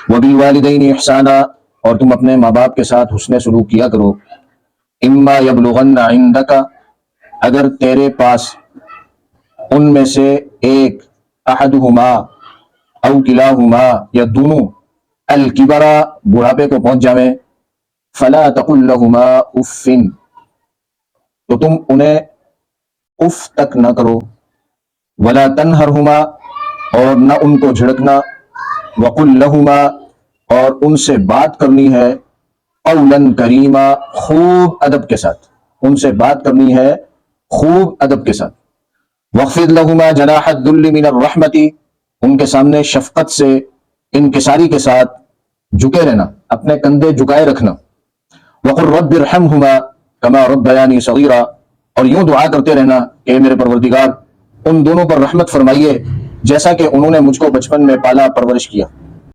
वबिल वालिदैनि इहसाना, और तुम अपने माँ बाप के साथ हुस्न सलूक किया करो। इम्मा यबलुगन्ना इंदका, अगर तेरे पास उनमें से एक, अहदुहुमा औ किलाहुमा, या दोनों, अल किबरा बुढ़ापे को पहुंच जावे, फला तकुल लहुमा उफ्फिन, तो तुम उन्हें उफ तक न करो, वला तनहरहुमा, और न उनको झिड़कना, वकुल लहुमा, और उनसे बात करनी है, कौलन करीमा, खूब अदब के साथ, उनसे बात करनी है खूब अदब के साथ। वख्फिद लहुमा जनाह दुल्ली मिनर रहमती, उनके सामने शफकत से, इनकिसारी के साथ झुके रहना, अपने कंधे झुकाए रखना। वकुल रब्बिरहमहुमा कमा रब्बयानी सगीरा, और यूं दुआ करते रहना कि मेरे परवरदिगार उन दोनों पर रहमत फरमाइए जैसा कि उन्होंने मुझको बचपन में पाला परवरिश किया।